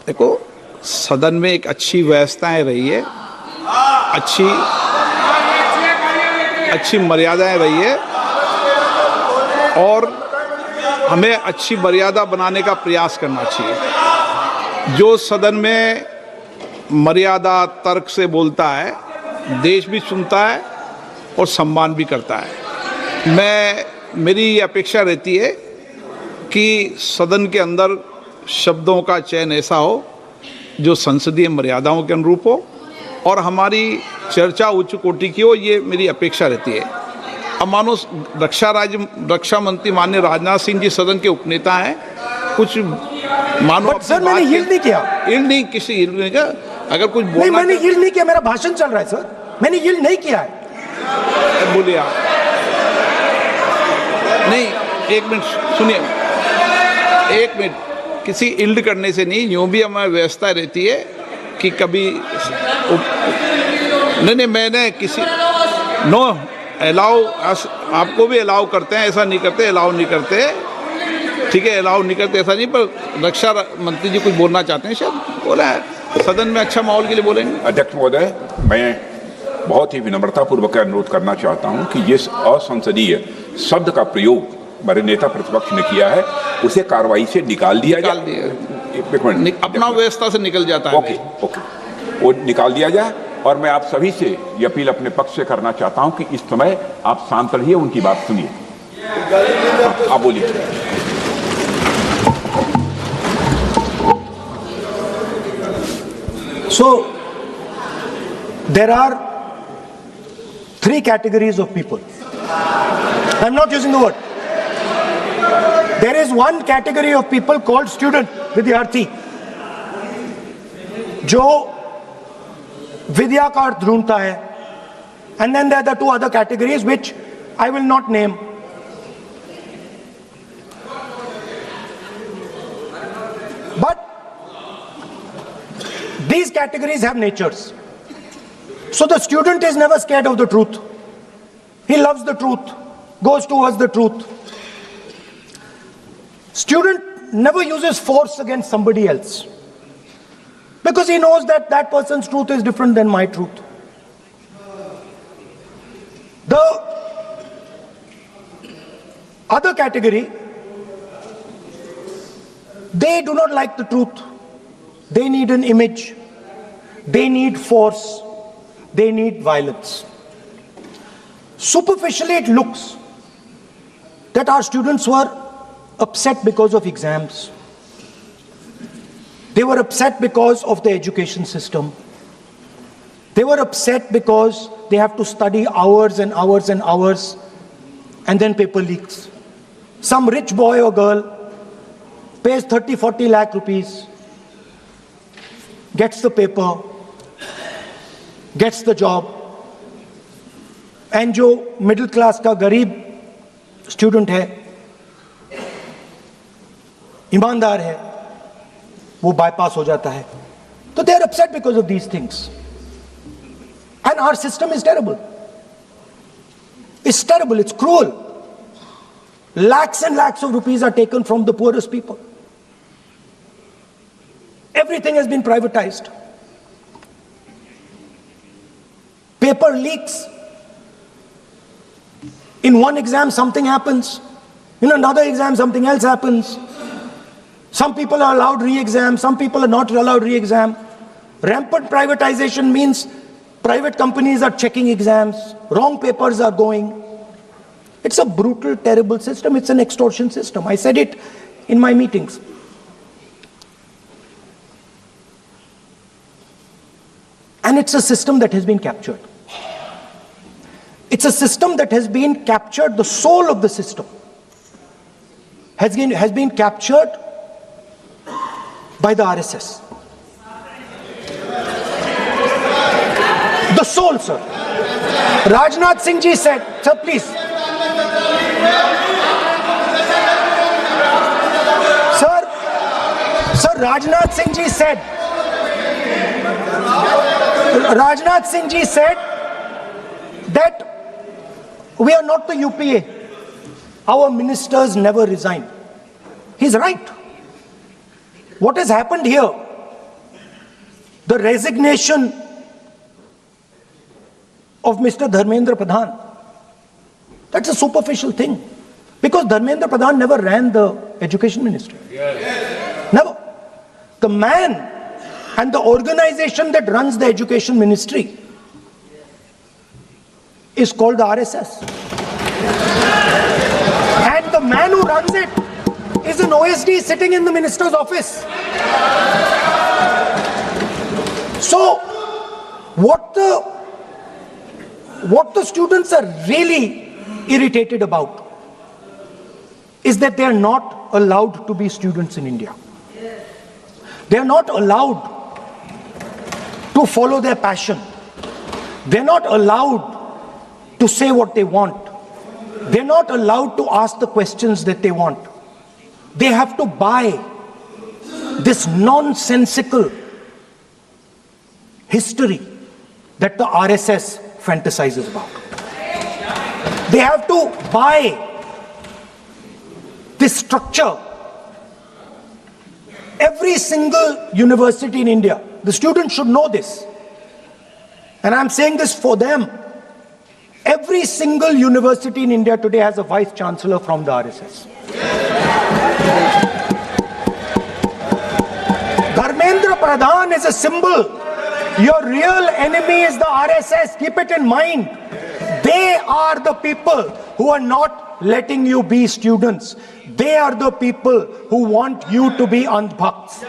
देखो, सदन में एक अच्छी व्यवस्थाएं रही है, अच्छी मर्यादाएं रही है, और हमें अच्छी मर्यादा बनाने का प्रयास करना चाहिए। जो सदन में मर्यादा तर्क से बोलता है, देश भी सुनता है और सम्मान भी करता है। मेरी अपेक्षा रहती है कि सदन के अंदर शब्दों का चयन ऐसा हो जो संसदीय मर्यादाओं के अनुरूप हो और हमारी चर्चा उच्च कोटि की हो, ये मेरी अपेक्षा रहती है। अब मानो रक्षा मंत्री माननीय राजनाथ सिंह जी सदन के उपनेता हैं, कुछ मानो सर मैंने यील्ड नहीं किया। यील्ड नहीं, किसी यील्ड नहीं किया। अगर कुछ बोलना नहीं, मैंने यील्ड नहीं किया, मेरा भाषण चल रहा है सर, मैंने यील्ड नहीं किया है। बोलिए आप। नहीं, एक मिनट सुनिए, एक मिनट। किसी इल्ड करने से नहीं, यूँ भी हमारी व्यवस्था रहती है कि कभी नहीं, मैंने किसी नो अलाउ, आपको भी अलाउ करते हैं, ऐसा नहीं करते, अलाउ नहीं करते, ठीक है, अलाउ नहीं करते ऐसा नहीं। पर रक्षा मंत्री जी कुछ बोलना चाहते हैं, शायद बोला है, सदन में अच्छा माहौल के लिए बोलेंगे। अध्यक्ष महोदय, मैं बहुत ही विनम्रतापूर्वक अनुरोध करना चाहता हूं कि जिस असंसदीय शब्द का प्रयोग हमारे नेता प्रतिपक्ष ने किया है उसे कार्रवाई से निकाल दिया जाए। अपना व्यवस्था से निकल जाता है। ओके, वो निकाल दिया जाए। और मैं आप सभी से ये अपील अपने पक्ष से करना चाहता हूं कि इस समय आप शांत रहिए, उनकी बात सुनिए। आप बोलिए। So, there are 3 categories of people. I'm not using the word. There is one category of people called student, विद्यार्थी, जो विद्या का अर्थ ढूंढता है. And then there are the 2 other categories which I will not name. But these categories have natures. So the student is never scared of the truth. He loves the truth, goes towards the truth. Student never uses force against somebody else because he knows that that person's truth is different than my truth. The other category, they do not like the truth. They need an image. They need force. They need violence. Superficially, it looks that our students were upset because of exams. They were upset because of the education system. They were upset because they have to study hours and hours and hours, and then paper leaks. Some rich boy or girl pays 30-40 lakh rupees, gets the paper, gets the job, and जो middle class का गरीब student है, ईमानदार है, वो bypass हो जाता है. तो they are upset because of these things. And our system is terrible. It's terrible, it's cruel. Lakhs and lakhs of rupees are taken from the poorest people. Everything has been privatized. Paper leaks. In one exam something happens. In another exam something else happens. Some people are allowed re-exam, some people are not allowed re-exam. Rampant privatization means private companies are checking exams, wrong papers are going. It's a brutal, terrible system. It's an extortion system. I said it in my meetings. And it's a system that has been captured. It's a system that has been captured, the soul of the system has been captured by the RSS. The soul, sir. Rajnath Singh ji said, sir, please. Sir, Rajnath Singh ji said, that we are not the UPA. Our ministers never resign. He's right. What has happened here the resignation of Mr. Dharmendra Pradhan. That's a superficial thing. Because Dharmendra Pradhan never ran the education ministry. Never. The man and the organization that runs the education ministry is called the RSS. And the man who runs it is an OSD sitting in the minister's office. So, what the students are really irritated about is that they are not allowed to be students in India. They are not allowed to follow their passion. They are not allowed to say what they want. They are not allowed to ask the questions that they want. They have to buy this nonsensical history that the RSS fantasizes about. They have to buy this structure. Every single university in India, the students should know this, and I'm saying this for them. Every single university in India today has a vice chancellor from the RSS. Dharmendra Pradhan is a symbol. Your real enemy is the RSS. Keep it in mind. They are the people who are not letting you be students. They are the people who want you to be andhbhakts.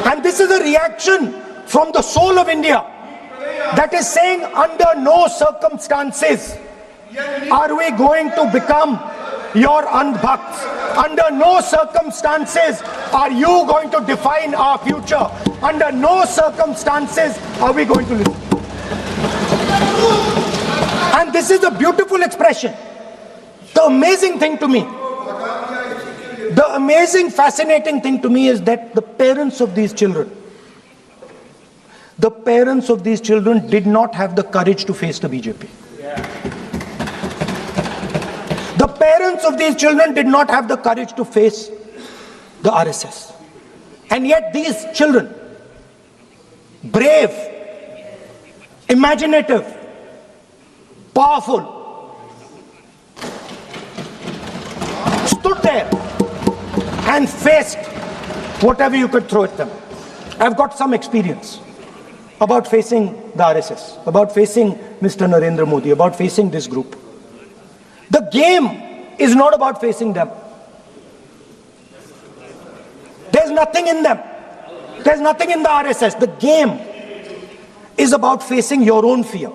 And this is a reaction from the soul of India that is saying, under no circumstances are we going to become your andhbhakts. Under no circumstances are you going to define our future. Under no circumstances are we going to listen. And this is a beautiful expression. The amazing thing to me, the amazing, fascinating thing to me is that the parents of these children did not have the courage to face the BJP. The parents of these children did not have the courage to face the RSS. And yet these children, brave, imaginative, powerful, stood there and faced whatever you could throw at them. I've got some experience about facing the RSS, about facing Mr. Narendra Modi, about facing this group. The game is not about facing them. There's nothing in them. There's nothing in the RSS. The game is about facing your own fear.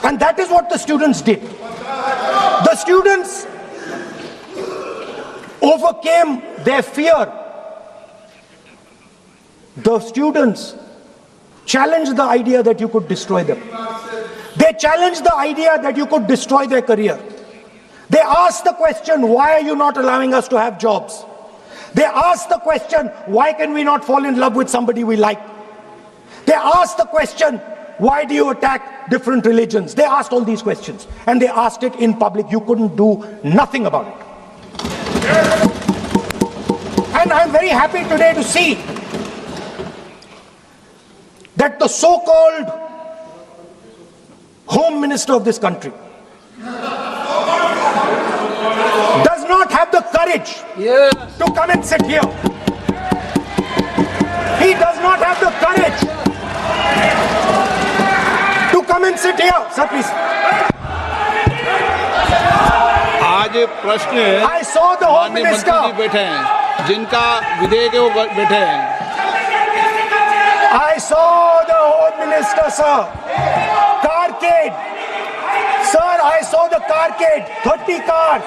And that is what the students did. The students overcame their fear. The students challenged the idea that you could destroy them. They challenged the idea that you could destroy their career. They asked the question, why are you not allowing us to have jobs? They asked the question, why can we not fall in love with somebody we like? They asked the question, why do you attack different religions? They asked all these questions, and they asked it in public. You couldn't do nothing about it. And I'm very happy today to see that the so-called Home Minister of this country does not have the courage to come and sit here. He does not have the courage to come and sit here. Sir, please. आज प्रश्न है, I saw the Home माननीय मंत्री जी Minister. बैठे हैं, जिनका विधेयक है वो बैठे हैं. I saw the Home Minister, sir. Carcade. Sir, I saw the carcade. 30 cars.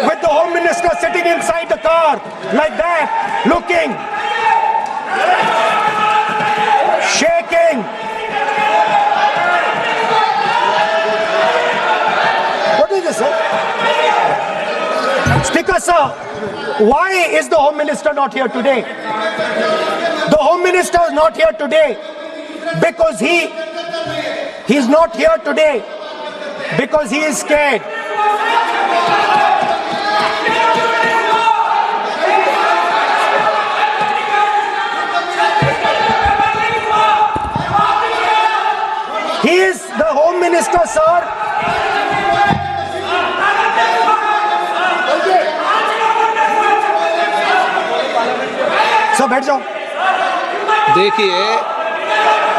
With the Home Minister sitting inside the car. Like that. Looking. Shaking. What is this, sir? Speaker, sir. Why is the Home Minister not here today? The Home Minister is not here today because he's not here today because he is scared. Minister, sir. Sir बैठ जाओ। देखिए,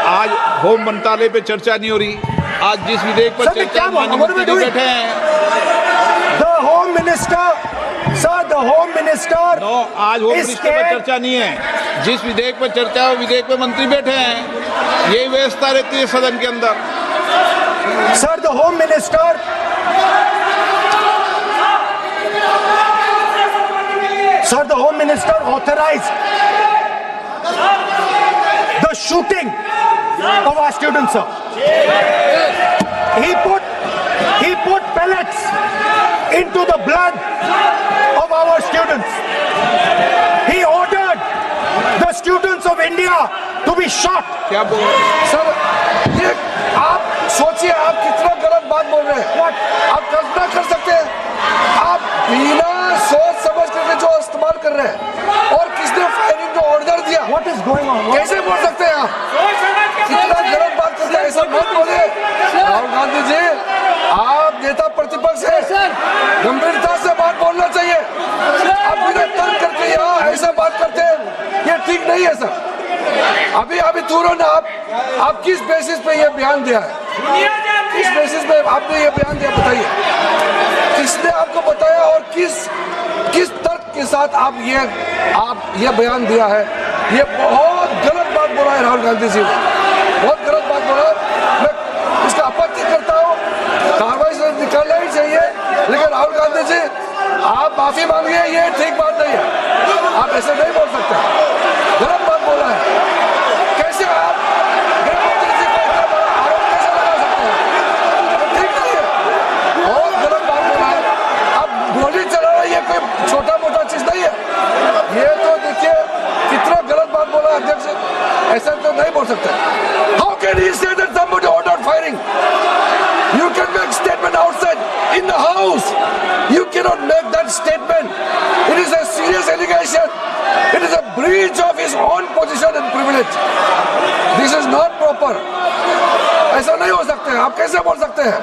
आज home मंत्रालय पे चर्चा नहीं हो रही। आज जिस विधेयक पर सर, मैं चर्चा क्या बोल- माननीय what are we मंत्री जी doing? बैठे हैं, The Home Minister, sir, the Home Minister no, आज होम is मिनिस्टर पर scared. चर्चा नहीं है। जिस विधेयक पर चर्चा है, वो विधेयक पे मंत्री बैठे हैं। यही व्यवस्था रहती है सदन के अंदर। Sir, the Home Minister. Sir, the Home Minister authorized the shooting of our students, sir. He put pellets into the blood of our students. He ordered the students of India to be shot. क्या बोल रहे हैं? Sir, ये आप सोचिए, आप कितना गलत बात बोल रहे हैं। आप कल्पना कर सकते हैं, आप बिना सोच समझ करके जो इस्तेमाल कर रहे हैं, और किसने फायरिंग का ऑर्डर दिया, What is going on? कैसे बोल सकते हैं आप? कितना गलत बात करते हैं, ऐसा मत बोले। राहुल गांधी जी, आप नेता प्रतिपक्ष हैं, गंभीरता से बात बोलना चाहिए। आप बिना तर्क करके यहाँ ऐसा बात करते हैं, ये ठीक नहीं है सर। अभी तुरंत आप किस बेसिस पे ये बयान दिया है? किस बेसिस पे आपने ये बयान दिया, बताइए। किसने आपको बताया और किस तर्क के साथ आप ये बयान दिया है? ये बहुत गलत बात बोला है राहुल गांधी जी ने, बहुत गलत बात बोला। मैं इसका आपत्ति करता हूँ, कार्रवाई से निकालना ही चाहिए, लेकिन राहुल गांधी जी, आप माफी मांगिए, ये ठीक बात नहीं है। आप ऐसे नहीं बोल सकते, गलत बात बोला है। कैसे आप गृह मंत्री जी को इतना बड़ा आरोप कैसे लगा सकते हैं? ठीक नहीं है, बहुत गलत बात बोला है। अब गोली चलाना ये कोई छोटा मोटा चीज नहीं है। ये तो देखिए कितना गलत बात बोला अध्यक्ष, ऐसा तो नहीं बोल सकते। How can he say that somebody ordered firing? You can make statement outside in the house. You cannot make that statement. It is a serious allegation. It is a breach of his own position and privilege. This is not proper. ऐसा नहीं हो सकते हैं, आप कैसे बोल सकते हैं?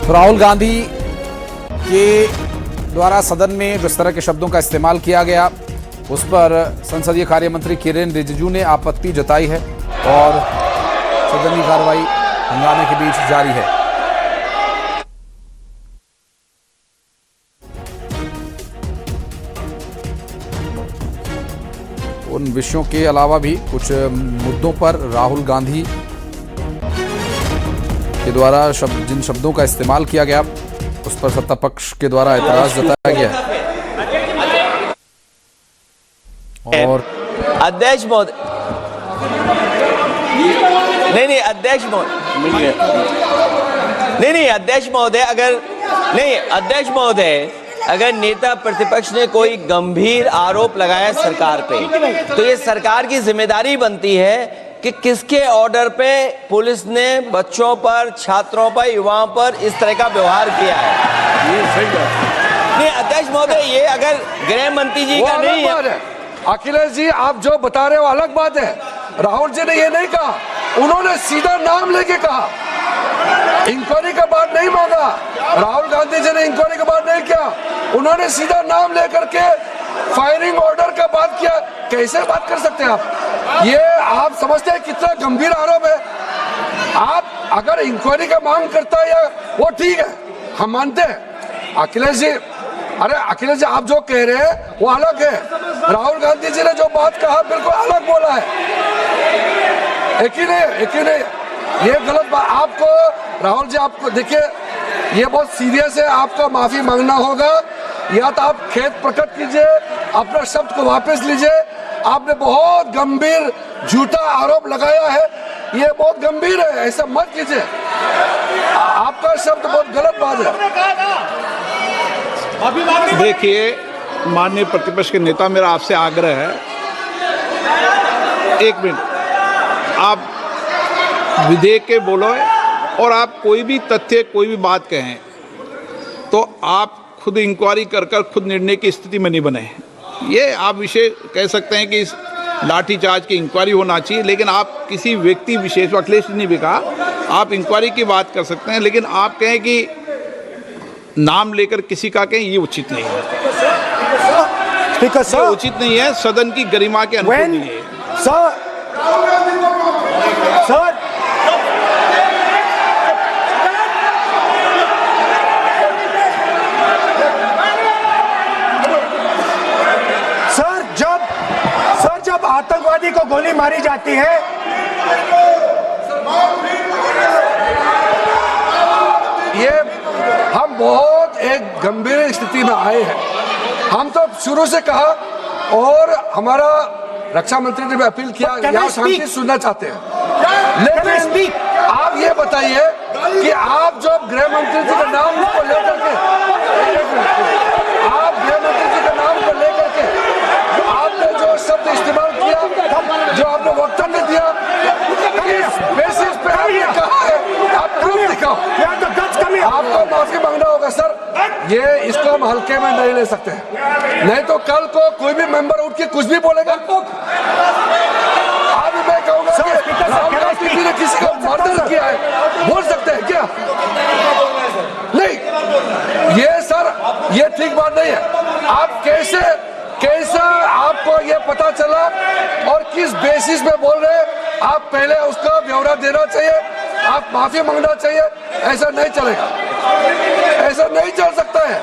तो राहुल गांधी के द्वारा सदन में जिस तरह के शब्दों का इस्तेमाल किया गया, उस पर संसदीय कार्य मंत्री किरेन रिजिजू ने आपत्ति जताई है और सदन की कार्रवाई हंगामे के बीच जारी है। उन विषयों के अलावा भी कुछ मुद्दों पर राहुल गांधी के द्वारा जिन शब्दों का इस्तेमाल किया गया, उस पर सत्ता पक्ष के द्वारा एतराज जताया गया है। और अध्यक्ष महोदय, नहीं अध्यक्ष महोदय, नहीं अध्यक्ष महोदय, अध्यक्ष महोदय, अगर नेता प्रतिपक्ष ने कोई गंभीर आरोप लगाया सरकार पे, तो ये सरकार की जिम्मेदारी बनती है कि किसके ऑर्डर पे पुलिस ने बच्चों पर, छात्रों पर, युवाओं पर इस तरह का व्यवहार किया है। ये सही बात नहीं अध्यक्ष महोदय, ये अगर गृह मंत्री जी का नहीं है। अखिलेश जी, आप जो बता रहे हो अलग बात है। राहुल जी ने ये नहीं कहा, उन्होंने सीधा नाम लेके कहा, इंक्वायरी का बात नहीं मांगा। राहुल गांधी जी ने इंक्वायरी का बात नहीं किया, उन्होंने सीधा नाम लेकर के फायरिंग ऑर्डर का बात किया। कैसे बात कर सकते हैं आप? ये आप समझते हैं कितना गंभीर आरोप है? आप अगर इंक्वायरी का मांग करता है या वो ठीक है, हम मानते हैं। अखिलेश जी, अरे अखिलेश जी, आप जो कह रहे हैं वो अलग है। राहुल गांधी जी ने जो बात कहा बिल्कुल अलग बोला है। एक ही नहीं, ये गलत बात। आपको राहुल जी, आपको देखिए, ये बहुत सीरियस है। आपको माफी मांगना होगा, या तो आप खेद प्रकट कीजिए, अपना शब्द को वापस लीजिए। आपने बहुत गंभीर झूठा आरोप लगाया है, ये बहुत गंभीर है, ऐसा मत कीजिए। आपका शब्द बहुत गलत बात है। देखिए माननीय प्रतिपक्ष के नेता, मेरा आपसे आग्रह है, एक मिनट, आप विधेयक के बोलो और आप कोई भी तथ्य, कोई भी बात कहें तो आप खुद इंक्वायरी कर खुद निर्णय की स्थिति में नहीं बने। ये आप विषय कह सकते हैं कि इस लाठीचार्ज की इंक्वायरी होना चाहिए, लेकिन आप किसी व्यक्ति विशेष, अखिलेश ने भी कहा, आप इंक्वायरी की बात कर सकते हैं, लेकिन आप कहें कि नाम लेकर किसी का कहें, ये उचित नहीं है। Speaker, ये sir, उचित नहीं है, सदन की गरिमा के अनुकूल when, नहीं है। sir, जब आतंकवादी को गोली मारी जाती है, ये हम बहुत एक गंभीर स्थिति में आए हैं। हम तो शुरू से कहा, और हमारा रक्षा मंत्री ने भी अपील किया, यहाँ शांति सुनना चाहते हैं। लेकिन आप ये बताइए कि आप जो गृह मंत्री जी के नाम को लेकर के, आप गृह मंत्री जी के नाम को लेकर के आपने जो शब्द इस्तेमाल किया, जो आपने वक्तव्य दिया, किस बेसिस पे आपने कहा है, आप प्रूफ दिखाओ। आपको माफी मांगना होगा सर, ये इसको हम हल्के में नहीं ले सकते हैं। नहीं तो कल को कोई भी मेंबर उठ के कुछ भी बोलेगा। आज मैं कहूँगा कि राहुल गांधी जी ने किसी का मर्डर किया है, बोल सकते हैं क्या? नहीं, ये सर, ये ठीक बात नहीं है। आप कैसा आपको ये पता चला और किस बेसिस पे बोल रहे हैं? आप पहले उसका ब्यौरा देना चाहिए, आप माफी मांगना चाहिए। ऐसा नहीं चलेगा, ऐसा नहीं चल सकता है।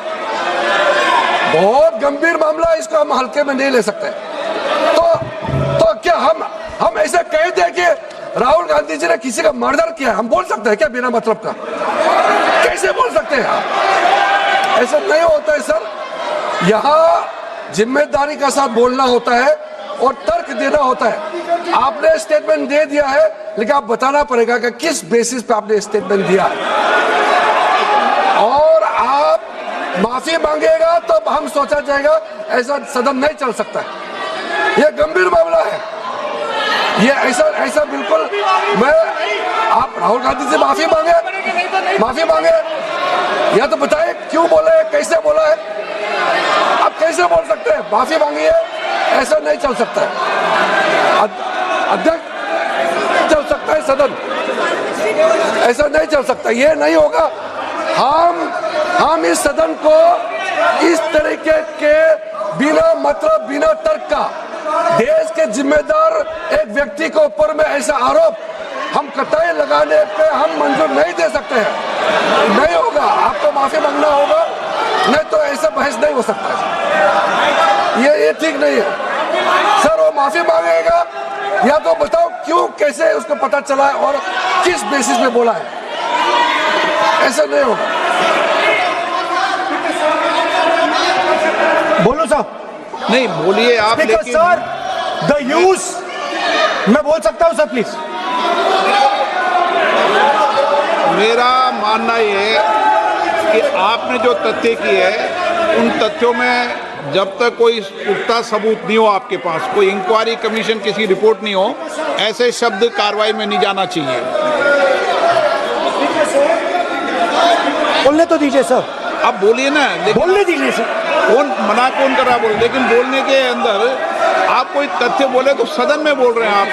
बहुत गंभीर मामला है, इसको हम हल्के में नहीं ले सकते। तो क्या हम ऐसा कह दें कि राहुल गांधी जी ने किसी का मर्डर किया, हम बोल सकते हैं क्या बिना मतलब का? कैसे बोल सकते हैं आप? ऐसा नहीं होता है सर। यहाँ जिम्मेदारी का साथ बोलना होता है और तर्क देना होता है। आपने स्टेटमेंट दे दिया है, लेकिन आप बताना पड़ेगा कि किस बेसिस पे आपने स्टेटमेंट दिया, और आप माफी मांगेगा तो हम सोचा जाएगा। ऐसा सदन नहीं चल सकता है, यह गंभीर मामला है। ये ऐसा बिल्कुल आप राहुल गांधी से माफी मांगे, या तो बताए क्यों बोला है, कैसे बोला है। आप कैसे बोल सकते हैं? माफी मांगिए, ऐसा नहीं चल सकता है। अध्यक्ष चल सकता है सदन, ऐसा नहीं चल सकता, ये नहीं होगा। हम इस सदन को इस तरीके के बिना मतलब, बिना तर्क का, देश के जिम्मेदार एक व्यक्ति के ऊपर में ऐसा आरोप हम कतई लगाने पे हम मंजूर नहीं दे सकते हैं। नहीं होगा, आपको माफी मांगना होगा, नहीं तो ऐसा बहस नहीं हो सकता है। ये ठीक नहीं है सर। वो माफी मांगेगा, या तो बताओ क्यों, कैसे उसको पता चला है और किस बेसिस पे बोला है। ऐसा नहीं होगा। बोलो साहब। नहीं बोलिए आप, लेकिन सर द यूज, मैं बोल सकता हूं सर प्लीज? मेरा मानना ये है कि आपने जो तथ्य किए हैं, उन तथ्यों में जब तक कोई पुख्ता सबूत नहीं हो आपके पास, कोई इंक्वायरी कमीशन किसी रिपोर्ट नहीं हो, ऐसे शब्द कार्रवाई में नहीं जाना चाहिए। बोलने तो दीजिए सर। अब बोलिए ना, लेकिन बोलने दीजिए सर। कौन कर रहा बोले, लेकिन बोलने के अंदर आप कोई तथ्य बोले तो सदन में बोल रहे हैं आप,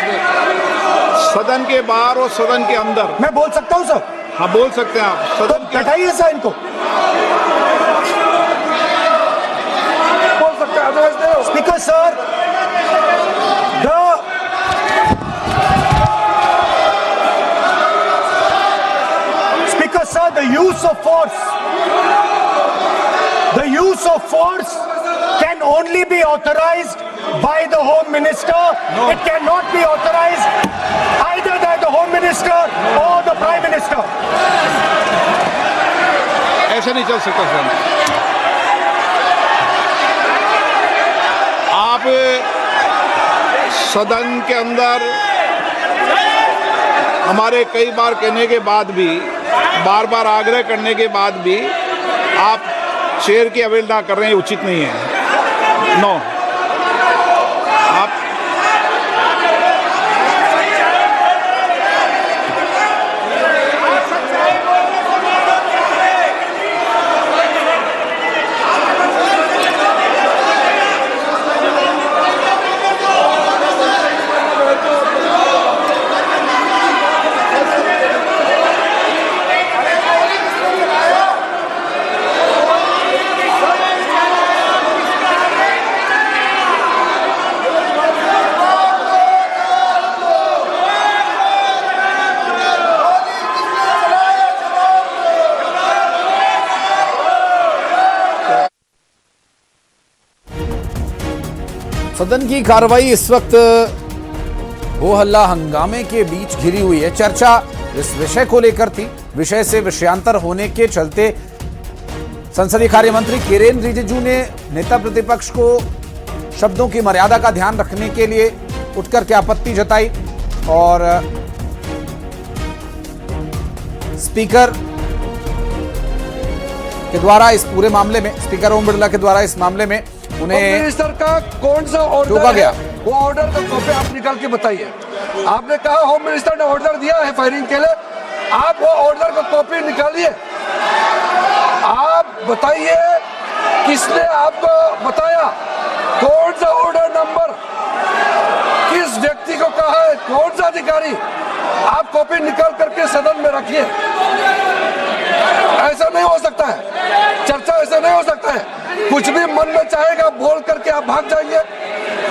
सदन के बाहर और सदन के अंदर। मैं बोल सकता हूं सर? हाँ बोल सकते हैं आप, सदन के। बैठाइए सर इनको। बोल सकते हैं speaker sir, the use of force, The use of force can only be authorized by the Home Minister. It cannot be authorized either by the Home Minister or the Prime Minister. ऐसे नहीं चल सकता sir. आप सदन के अंदर हमारे कई बार कहने के बाद भी, बार बार आग्रह करने के बाद भी आप शेर की अवहेलना कर रहे हैं, उचित नहीं है। नो, आप सदन की कार्रवाई इस वक्त हो हल्ला हंगामे के बीच घिरी हुई है। चर्चा इस विषय को लेकर थी। विषय से विषयांतर होने के चलते संसदीय कार्य मंत्री किरेन रिजिजू ने नेता प्रतिपक्ष को शब्दों की मर्यादा का ध्यान रखने के लिए उठकर के आपत्ति जताई और स्पीकर के द्वारा इस पूरे मामले में, स्पीकर ओम बिरला के द्वारा इस मामले में उन्हें मिनिस्टर का कौन सा ऑर्डर रोका गया। वो ऑर्डर का कॉपी आप निकाल के बताइए। आपने कहा होम मिनिस्टर ने ऑर्डर दिया है फायरिंग के लिए, आप वो ऑर्डर का कॉपी निकालिए। आप बताइए किसने आपको बताया, कौन सा ऑर्डर नंबर, किस व्यक्ति को कहा है, कौन सा अधिकारी। आप कॉपी निकाल करके सदन में रखिए। ऐसा नहीं हो सकता है, चर्चा ऐसा नहीं हो सकता है। कुछ भी मन में चाहेगा बोल करके आप भाग जाएंगे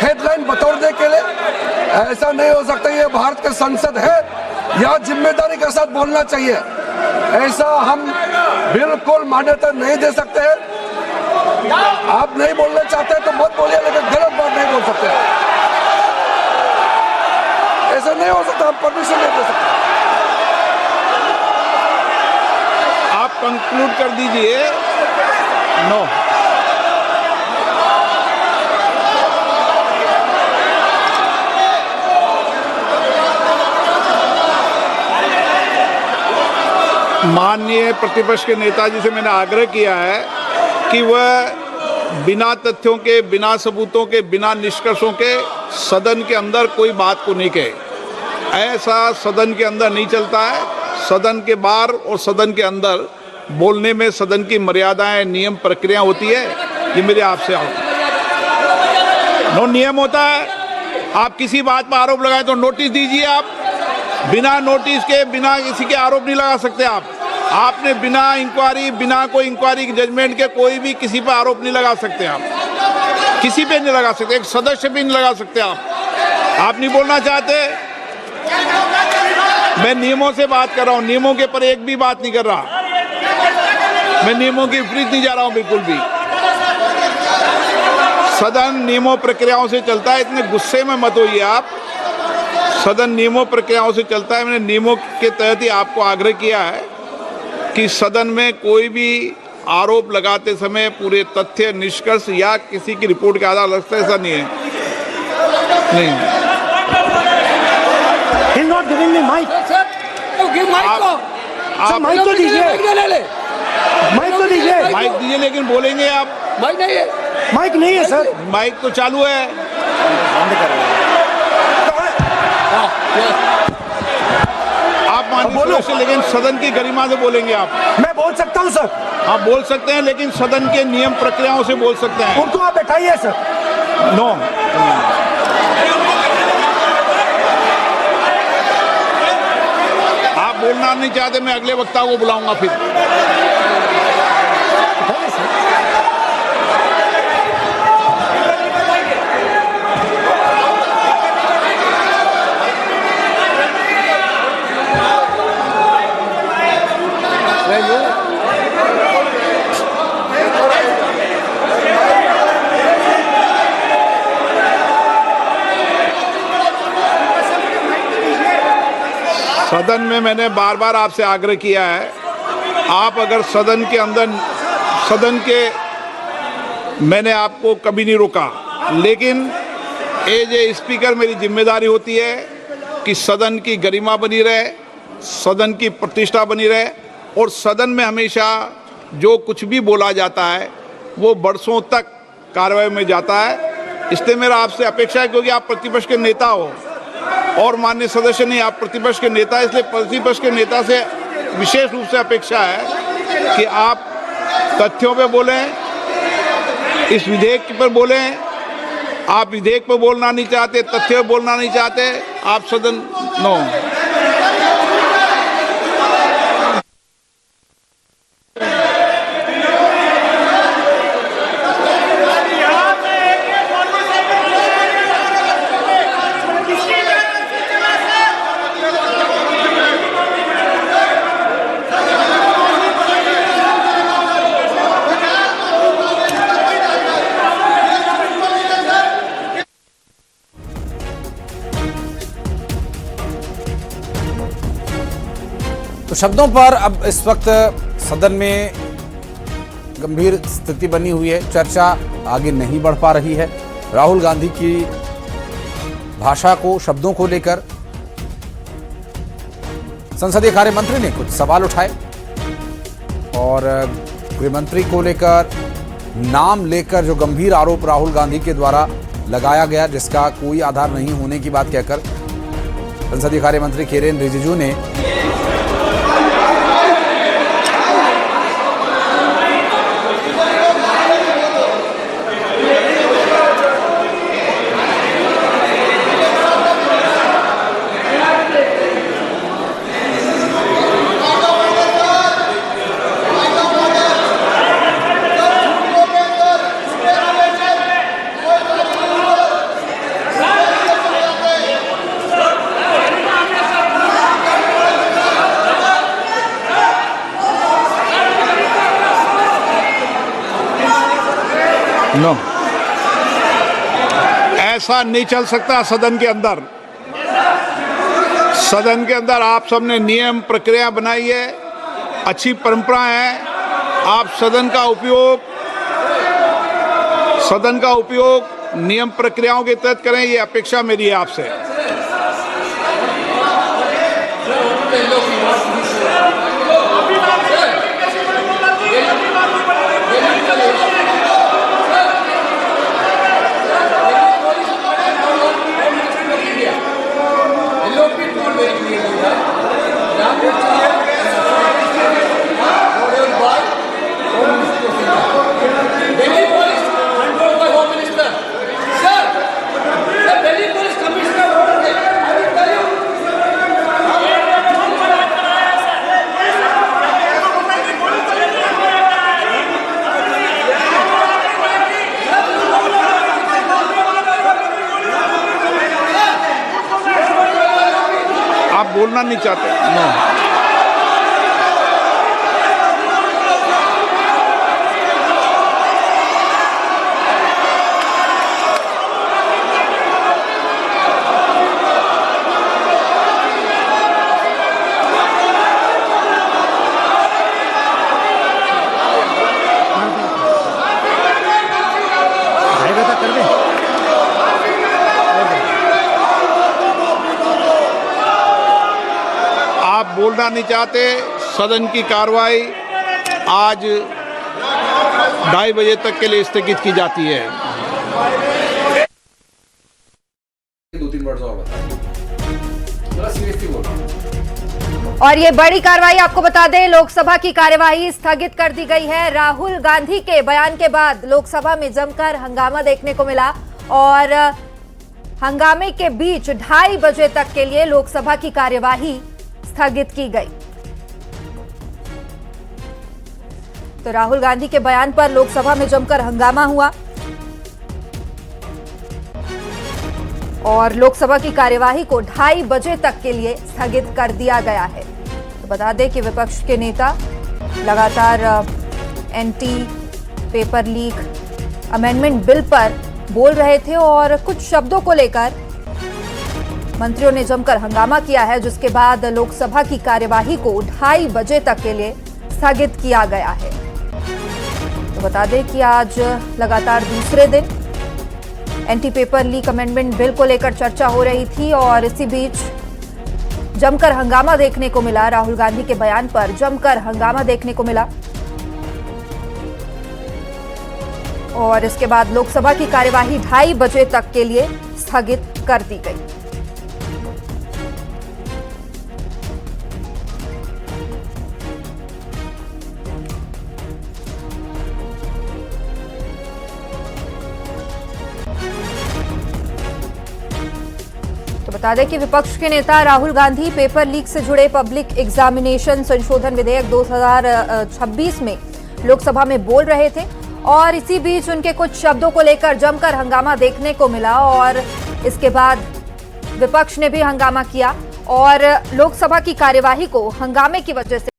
हेडलाइन बतौरने के लिए। ऐसा नहीं हो सकता। ये भारत का संसद है, यहाँ जिम्मेदारी के साथ बोलना चाहिए। ऐसा हम बिल्कुल मान्यता नहीं दे सकते हैं। आप नहीं बोलना चाहते तो मत बोलिए, लेकिन गलत बात नहीं बोल सकते। ऐसा नहीं हो सकता, हम परमिशन नहीं दे सकते। आप कंक्लूड कर दीजिए। नो, माननीय प्रतिपक्ष के नेता जी से मैंने आग्रह किया है कि वह बिना तथ्यों के, बिना सबूतों के, बिना निष्कर्षों के सदन के अंदर कोई बात को नहीं कहे। ऐसा सदन के अंदर नहीं चलता है। सदन के बाहर और सदन के अंदर बोलने में सदन की मर्यादाएं, नियम, प्रक्रिया होती है। ये मेरे आपसे नो नियम होता है। आप किसी बात पर आरोप लगाए तो नोटिस दीजिए। आप बिना नोटिस के, बिना किसी के आरोप नहीं लगा सकते। आपने बिना इंक्वायरी, बिना कोई इंक्वायरी जजमेंट के कोई भी किसी पर आरोप नहीं लगा सकते। आप किसी पे नहीं लगा सकते, एक सदस्य भी नहीं लगा सकते। आप नहीं बोलना चाहते, मैं नियमों से बात कर रहा हूं, नियमों के पर एक भी बात नहीं कर रहा। मैं नियमों के विपरीत नहीं जा रहा हूं बिल्कुल भी। सदन नियमों प्रक्रियाओं से चलता है, इतने गुस्से में मत होइए आप। सदन नियमों प्रक्रियाओं से चलता है। मैंने नियमों के तहत ही आपको आग्रह किया है कि सदन में कोई भी आरोप लगाते समय पूरे तथ्य, निष्कर्ष या किसी की रिपोर्ट के आधार लगता है, ऐसा नहीं है। नहीं, He's not giving me mic. आप माइक तो दीजिए, माइक तो दीजिए। माइक दीजिए, लेकिन बोलेंगे आप। माइक नहीं है, माइक नहीं है सर। माइक तो चालू है। बंद कर रहे हैं। आप मानिए से, लेकिन सदन की गरिमा से बोलेंगे आप। मैं बोल सकता हूं सर। आप बोल सकते हैं, लेकिन सदन के नियम प्रक्रियाओं से बोल सकते हैं। उनको आप बैठाइए सर। नो, आप बोलना नहीं चाहते, मैं अगले वक्ता को बुलाऊंगा फिर। बैठाइए सर। सदन में मैंने बार बार आपसे आग्रह किया है, आप अगर सदन के अंदर, मैंने आपको कभी नहीं रोका, लेकिन एज ए स्पीकर मेरी जिम्मेदारी होती है कि सदन की गरिमा बनी रहे, सदन की प्रतिष्ठा बनी रहे, और सदन में हमेशा जो कुछ भी बोला जाता है वो बरसों तक कार्रवाई में जाता है। इसलिए मेरा आपसे अपेक्षा है, क्योंकि आप प्रतिपक्ष के नेता हो और माननीय सदस्य नहीं, आप प्रतिपक्ष के नेता, इसलिए प्रतिपक्ष के नेता से विशेष रूप से अपेक्षा है कि आप तथ्यों पे बोलें, इस विधेयक पर बोलें। आप विधेयक पर बोलना नहीं चाहते, तथ्य पर बोलना नहीं चाहते, आप सदन नो। तो शब्दों पर अब इस वक्त सदन में गंभीर स्थिति बनी हुई है, चर्चा आगे नहीं बढ़ पा रही है। राहुल गांधी की भाषा को, शब्दों को लेकर संसदीय कार्य मंत्री ने कुछ सवाल उठाए और गृहमंत्री को लेकर, नाम लेकर जो गंभीर आरोप राहुल गांधी के द्वारा लगाया गया, जिसका कोई आधार नहीं होने की बात कहकर संसदीय कार्य मंत्री किरेन रिजिजू ने नो, ऐसा नहीं चल सकता। सदन के अंदर आप सबने नियम प्रक्रिया बनाई है, अच्छी परंपरा है। आप सदन का उपयोग नियम प्रक्रियाओं के तहत करें, ये अपेक्षा मेरी है आपसे। आप बोलना नहीं चाहते? नो। आप बोलना नहीं चाहते। सदन की कार्रवाई आज 2:30 बजे तक के लिए स्थगित की जाती है। 2-3 वर्ड और बताइए, सीरियसली बोल रहा हूं। और ये बड़ी कार्रवाई आपको बता दें, लोकसभा की कार्यवाही स्थगित कर दी गई है। राहुल गांधी के बयान के बाद लोकसभा में जमकर हंगामा देखने को मिला और हंगामे के बीच 2:30 बजे तक के लिए लोकसभा की कार्यवाही स्थगित की गई। तो राहुल गांधी के बयान पर लोकसभा में जमकर हंगामा हुआ और लोकसभा की कार्यवाही को 2:30 बजे तक के लिए स्थगित कर दिया गया है। तो बता दें कि विपक्ष के नेता लगातार anti paper leak amendment bill पर बोल रहे थे और कुछ शब्दों को लेकर मंत्रियों ने जमकर हंगामा किया है, जिसके बाद लोकसभा की कार्यवाही को 2:30 बजे तक के लिए स्थगित किया गया है। तो बता दें कि आज लगातार दूसरे दिन anti paper leak amendment bill को लेकर चर्चा हो रही थी और इसी बीच जमकर हंगामा देखने को मिला। राहुल गांधी के बयान पर जमकर हंगामा देखने को मिला और इसके बाद लोकसभा की कार्यवाही 2:30 बजे तक के लिए स्थगित कर दी गई। तो बता दें कि विपक्ष के नेता राहुल गांधी पेपर लीक से जुड़े पब्लिक एग्जामिनेशन संशोधन विधेयक 2026 में लोकसभा में बोल रहे थे और इसी बीच उनके कुछ शब्दों को लेकर जमकर हंगामा देखने को मिला और इसके बाद विपक्ष ने भी हंगामा किया और लोकसभा की कार्यवाही को हंगामे की वजह से